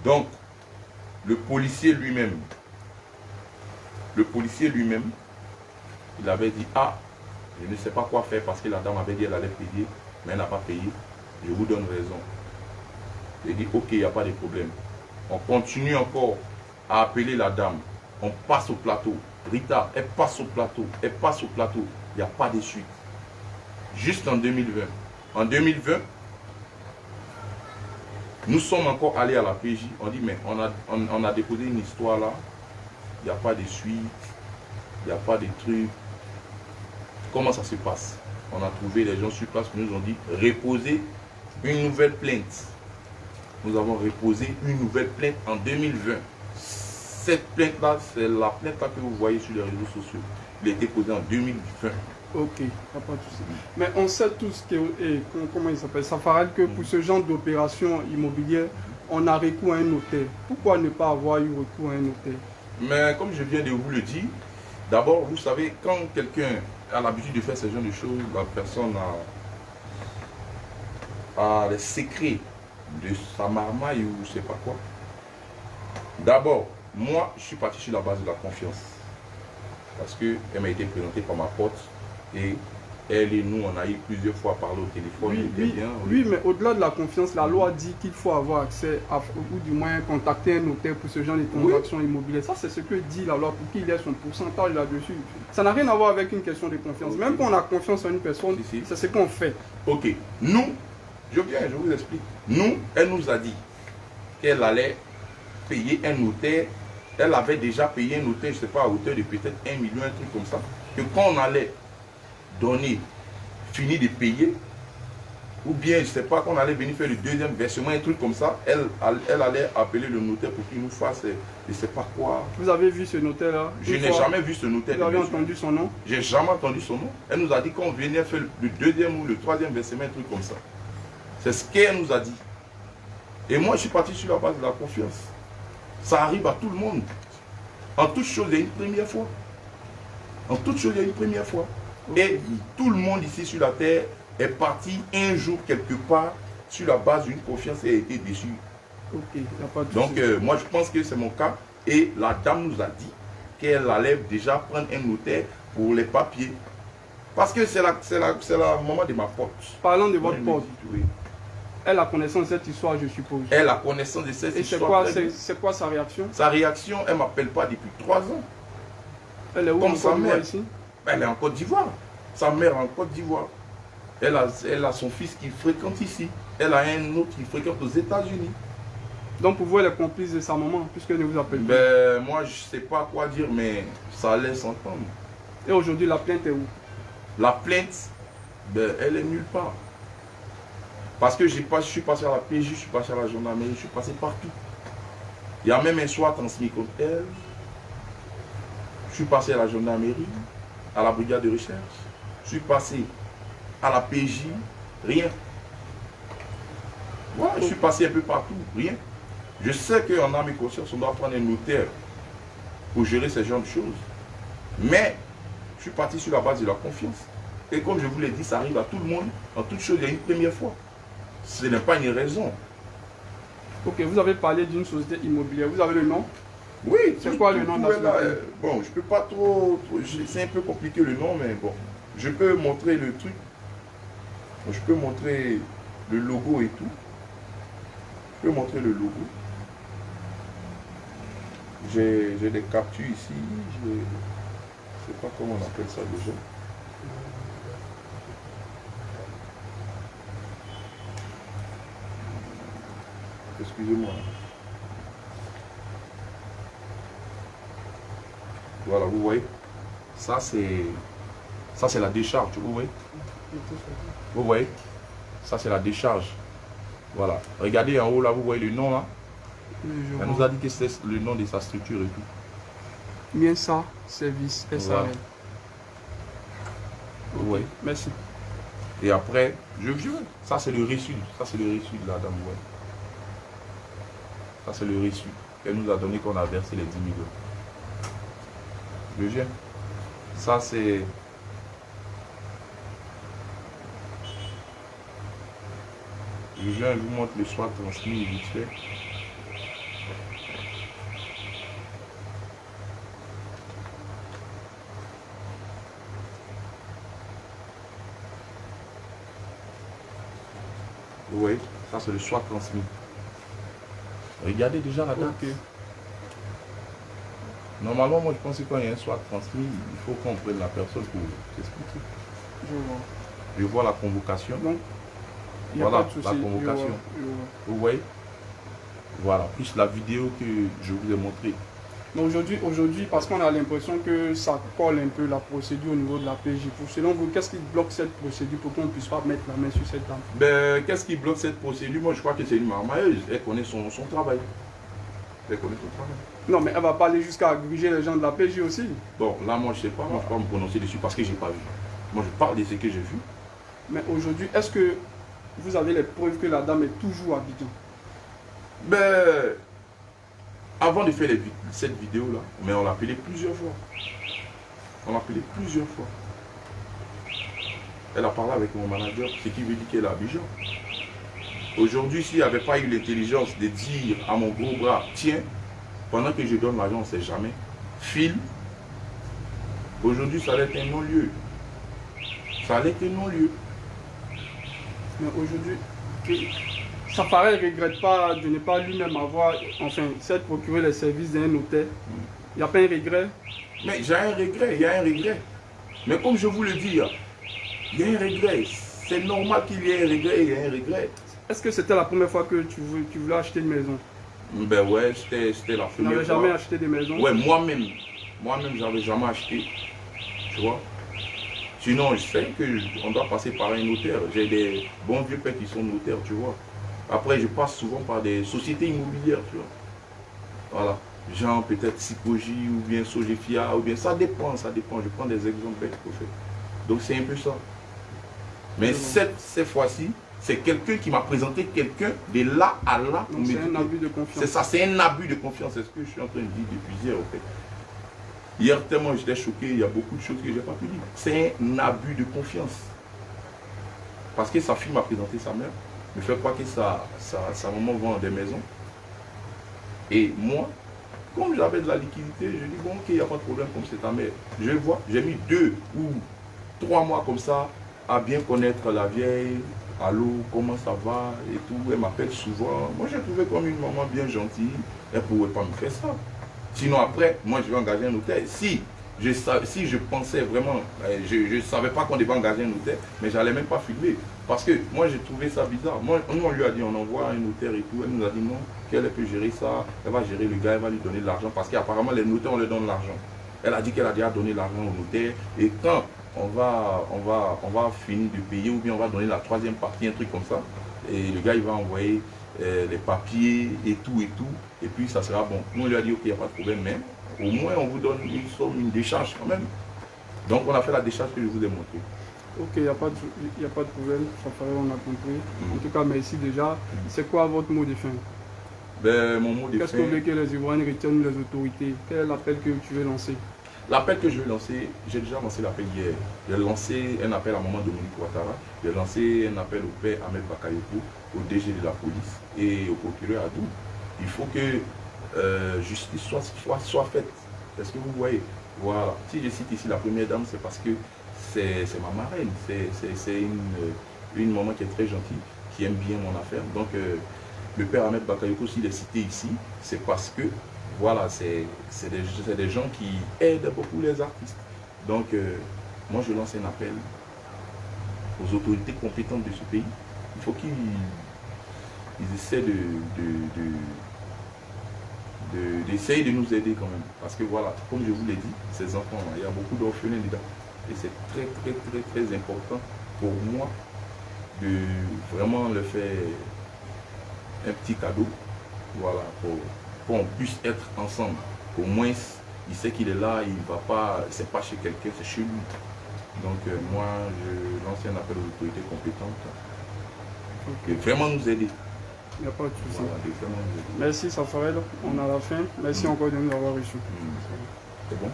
Donc, le policier lui-même, il avait dit, ah, je ne sais pas quoi faire parce que la dame avait dit qu'elle allait payer, mais elle n'a pas payé. Je vous donne raison. J'ai dit, ok, il n'y a pas de problème. On continue encore à appeler la dame. On passe au plateau. Rita, elle passe au plateau. Elle passe au plateau. Il n'y a pas de suite. Juste en 2020. En 2020, nous sommes encore allés à la PJ. On dit, mais on a déposé une histoire là. Il n'y a pas de suite. Il n'y a pas de truc. Comment ça se passe? On a trouvé les gens sur place qui nous ont dit, reposez une nouvelle plainte. Nous avons reposé une nouvelle plainte en 2020. Cette plainte-là, c'est la plainte-là que vous voyez sur les réseaux sociaux. Elle a été posée en 2020. Ok, il n'y a pas de souci. Mais on sait tous que, comment il s'appelle, Safarel, que pour ce genre d'opération immobilière, on a recours à un notaire. Pourquoi ne pas avoir eu recours à un notaire? Mais comme je viens de vous le dire, d'abord, vous savez, quand quelqu'un a l'habitude de faire ce genre de choses, la personne a les secrets de sa marmaille ou je ne sais pas quoi. D'abord, moi, je suis parti sur la base de la confiance. Parce qu'elle m'a été présentée par ma pote et elle et nous, on a eu plusieurs fois parlé au téléphone. Oui, mais au-delà de la confiance, la loi dit qu'il faut avoir accès, ou du moins contacter un notaire pour ce genre de transactions immobilières. Ça, c'est ce que dit la loi pour qu'il ait son pourcentage là-dessus. Ça n'a rien à voir avec une question de confiance. Même quand on a confiance en une personne, c'est ce qu'on fait. Ok. Nous, je vous explique. Nous, elle nous a dit qu'elle allait payer un notaire. Elle avait déjà payé un notaire, je ne sais pas, à hauteur de peut-être 1 million, un truc comme ça. Que quand on allait donner, finir de payer, ou bien, je ne sais pas, qu'on allait venir faire le deuxième versement, un truc comme ça, elle allait appeler le notaire pour qu'il nous fasse, je ne sais pas quoi. Vous avez vu ce notaire-là? Je n'ai jamais vu ce notaire. Vous avez entendu son nom? J'ai jamais entendu son nom. Elle nous a dit qu'on venait faire le deuxième ou le troisième versement, un truc comme ça. C'est ce qu'elle nous a dit. Et moi, je suis parti sur la base de la confiance. Ça arrive à tout le monde. En toute chose, il y a une première fois. En toute chose, il y a une première fois. Et tout le monde ici sur la terre est parti un jour quelque part sur la base d'une confiance et a été déçu. Donc, moi, je pense que c'est mon cas. Et la dame nous a dit qu'elle allait déjà prendre un notaire pour les papiers. Parce que c'est la maman de ma pote. Parlant de votre pote, oui. Elle a connaissance de cette histoire, je suppose. Elle a connaissance de cette histoire. Et c'est quoi sa réaction? Sa réaction, elle ne m'appelle pas depuis 3 ans. Elle est où? Comme sa mère ici? Elle est en Côte d'Ivoire. Sa mère est en Côte d'Ivoire. Elle a son fils qui fréquente ici. Elle a un autre qui fréquente aux États-Unis. Donc pour vous, elle est complice de sa maman, puisqu'elle ne vous appelle pas? Ben, moi, je ne sais pas quoi dire, mais ça laisse entendre. Et aujourd'hui, la plainte est où? La plainte, ben, elle est nulle part. Parce que je suis passé à la PJ, je suis passé à la gendarmerie, je suis passé partout. Il y a même un soir transmis contre elle. Je suis passé à la gendarmerie, à la brigade de recherche. Je suis passé à la PJ, rien. Voilà, je suis passé un peu partout, rien. Je sais qu'en âme et conscience, on doit prendre un notaire pour gérer ce genre de choses. Mais je suis parti sur la base de la confiance. Et comme je vous l'ai dit, ça arrive à tout le monde. En toute chose, il y a une première fois. Ce n'est pas une raison. Ok, vous avez parlé d'une société immobilière. Vous avez le nom? Oui. C'est quoi le nom de la société? Bon, je ne peux pas trop... C'est un peu compliqué le nom, mais bon. Je peux montrer le truc. Je peux montrer le logo et tout. Je peux montrer le logo. J'ai des captures ici. Je ne sais pas comment on appelle ça déjà. Excusez-moi. Voilà, vous voyez. Ça c'est la décharge, vous voyez. Vous voyez. Ça c'est la décharge. Voilà. Regardez en haut là, vous voyez le nom là. Elle nous a dit que c'est le nom de sa structure et tout. Miensa Service SARL. Voilà. Vous voyez. Merci. Et après, ça c'est le reçu. Ça c'est le reçu de la dame. Ouais. Ça c'est le reçu qu'elle nous a donné qu'on a versé les 10 millions. Je viens. Ça c'est... Je viens, je vous montre le soir transmis vite fait. voyez, ça c'est le soit transmis. Regardez déjà la date. Ok. Normalement, moi je pense que quand il y a un soit transmis, il faut qu'on prenne la personne pour t'expliquer. Je vois. Je vois la convocation. Donc, il n'y a Voilà, pas de souci. la convocation. Je vois. Vous voyez? Voilà, plus la vidéo que je vous ai montrée. Mais aujourd'hui, parce qu'on a l'impression que ça colle un peu la procédure au niveau de la PJ. Selon vous, qu'est-ce qui bloque cette procédure pour qu'on ne puisse pas mettre la main sur cette dame? Ben, qu'est-ce qui bloque cette procédure? Moi, je crois que c'est une marmailleuse. Elle connaît son travail. Elle connaît son travail. Non, mais elle ne va pas aller jusqu'à gruger les gens de la PJ aussi. Bon, là, moi, je ne sais pas. Moi, je ne peux pas me prononcer dessus parce que je n'ai pas vu. Moi, je parle de ce que j'ai vu. Mais aujourd'hui, est-ce que vous avez les preuves que la dame est toujours à Abidjan? Ben, avant de faire cette vidéo-là, mais on l'a appelée plusieurs fois. On l'a appelée plusieurs fois. Elle a parlé avec mon manager, ce qui veut dire qu'elle est à Abidjan. Aujourd'hui, s'il n'y avait pas eu l'intelligence de dire à mon gros bras, tiens, pendant que je donne l'argent, on ne sait jamais, file, aujourd'hui, ça allait être un non-lieu. Ça allait être un non-lieu. Mais aujourd'hui, Safari ne regrette pas de ne pas lui-même avoir, enfin, s'être procuré les services d'un notaire. Il n'y a pas un regret? Mais j'ai un regret, il y a un regret. Mais comme je vous le dis, il y a un regret. C'est normal qu'il y ait un regret, il y a un regret. Est-ce que c'était la première fois que tu voulais acheter une maison? Ben ouais, c'était la Tu première n'avais fois. jamais acheté de maison? Ouais, moi-même, j'avais jamais acheté. Tu vois? Sinon, je sais qu'on doit passer par un notaire. J'ai des bons vieux pères qui sont notaires, tu vois. Après, je passe souvent par des sociétés immobilières, tu vois. Voilà. Genre peut-être Sicogi ou bien Sogefia, ou bien ça dépend. Je prends des exemples bêtes pour faire. Donc c'est un peu ça. Mais cette fois-ci, c'est quelqu'un qui m'a présenté quelqu'un de là à là. Donc c'est un abus de confiance. C'est ça, c'est un abus de confiance. C'est ce que je suis en train de dire depuis hier, en fait. Hier, tellement j'étais choqué, il y a beaucoup de choses que je n'ai pas pu dire. C'est un abus de confiance. Parce que sa fille m'a présenté sa mère, me fait croire que sa maman vend des maisons. Et moi, comme j'avais de la liquidité, je dis bon, ok, il n'y a pas de problème, comme c'est ta mère. Je vois, j'ai mis 2 ou 3 mois comme ça à bien connaître la vieille. Allô, comment ça va et tout. Elle m'appelle souvent. Moi, j'ai trouvé comme une maman bien gentille. Elle ne pouvait pas me faire ça. Sinon, après, moi, je vais engager un notaire. Si je pensais vraiment, je ne savais pas qu'on devait engager un notaire, mais je n'allais même pas filmer. Parce que moi, j'ai trouvé ça bizarre. Moi, on lui a dit, on envoie un notaire et tout. Elle nous a dit non, qu'elle peut gérer ça. Elle va gérer le gars, elle va lui donner de l'argent. Parce qu'apparemment, les notaires, on leur donne l'argent. Elle a dit qu'elle a déjà donné l'argent au notaire. Et quand on va finir de payer, ou bien on va donner la 3e partie, un truc comme ça, et le gars, il va envoyer les papiers et tout, et puis ça sera bon. Nous, on lui a dit, ok, il n'y a pas de problème, mais au moins, on vous donne une somme, une décharge quand même. Donc, on a fait la décharge que je vous ai montrée. Ok, il n'y a pas de problème, on a compris. En tout cas, merci déjà. C'est quoi votre mot de fin? Ben, mon mot de fin... Qu'est-ce que vous voulez que les Ivoiriens retiennent, les autorités? Quel est l'appel que tu veux lancer? L'appel que je vais lancer, j'ai déjà lancé l'appel hier. J'ai lancé un appel à maman Dominique Ouattara. J'ai lancé un appel au père Ahmed Bakayoko, au DG de la police et au procureur Adou. Il faut que justice soit faite. Est-ce que vous voyez? Voilà. Si je cite ici la première dame, c'est parce que c'est ma marraine. C'est une maman qui est très gentille, qui aime bien mon affaire. Donc, le père Ahmed Bakayoko, s'il est cité ici, c'est parce que voilà, c'est des gens qui aident beaucoup les artistes. Donc, moi, je lance un appel aux autorités compétentes de ce pays. Il faut qu'ils essaient d'essayer de nous aider quand même. Parce que voilà, comme je vous l'ai dit, ces enfants-là, il y a beaucoup d'orphelins dedans. Et c'est très important pour moi de vraiment leur faire un petit cadeau. Voilà, pour qu'on puisse être ensemble. Au moins, il sait qu'il est là, il ne va pas, c'est pas chez quelqu'un, c'est chez lui. Donc moi, je lance un appel aux autorités compétentes. Okay. De vraiment nous aider. Il n'y a pas de souci. Voilà, vraiment nous aider. Merci Safarel, on a la fin. Merci encore de nous avoir reçus. C'est bon?